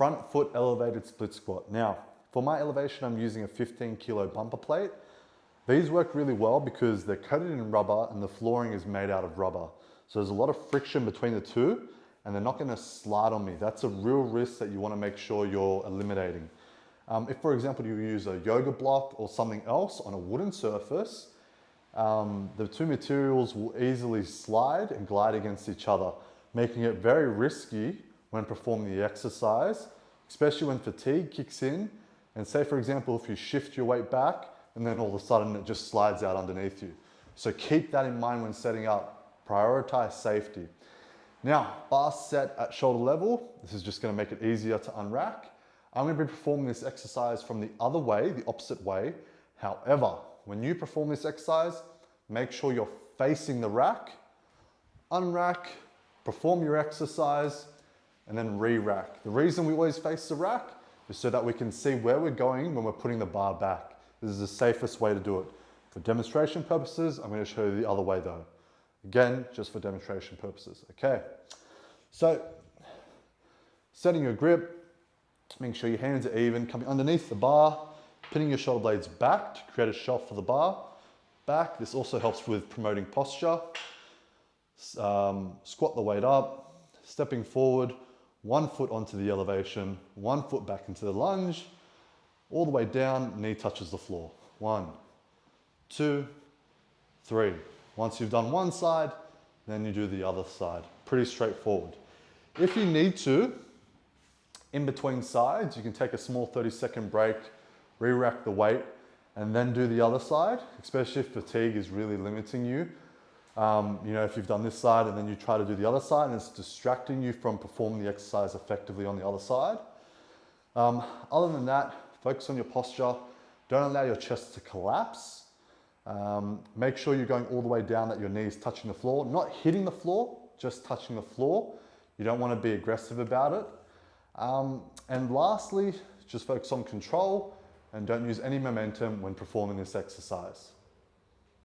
front foot elevated split squat. Now, for my elevation, I'm using a 15 kilo bumper plate. These work really well because they're coated in rubber and the flooring is made out of rubber. So there's a lot of friction between the two and they're not gonna slide on me. That's a real risk that you wanna make sure you're eliminating. If, for example, you use a yoga block or something else on a wooden surface, the two materials will easily slide and glide against each other, making it very risky when performing the exercise, especially when fatigue kicks in. And say, for example, if you shift your weight back and then all of a sudden it just slides out underneath you. So keep that in mind when setting up. Prioritize safety. Now, bar set at shoulder level. This is just gonna make it easier to unrack. I'm gonna be performing this exercise from the other way, the opposite way. However, when you perform this exercise, make sure you're facing the rack, unrack, perform your exercise, and then re-rack. The reason we always face the rack is so that we can see where we're going when we're putting the bar back. This is the safest way to do it. For demonstration purposes, I'm going to show you the other way though. Again, just for demonstration purposes, okay? So, setting your grip, making sure your hands are even, coming underneath the bar, pinning your shoulder blades back to create a shelf for the bar. Back, this also helps with promoting posture. Squat the weight up, stepping forward, 1 foot onto the elevation, 1 foot back into the lunge, all the way down, knee touches the floor. 1, 2, 3. Once you've done one side, then you do the other side. Pretty straightforward. If you need to, in between sides, you can take a small 30-second break, re-rack the weight, and then do the other side, especially if fatigue is really limiting you. You know, if you've done this side and then you try to do the other side and it's distracting you from performing the exercise effectively on the other side. Other than that, focus on your posture. Don't allow your chest to collapse. Make sure you're going all the way down, that your knee is touching the floor, not hitting the floor, just touching the floor. You don't want to be aggressive about it. And lastly, just focus on control and don't use any momentum when performing this exercise.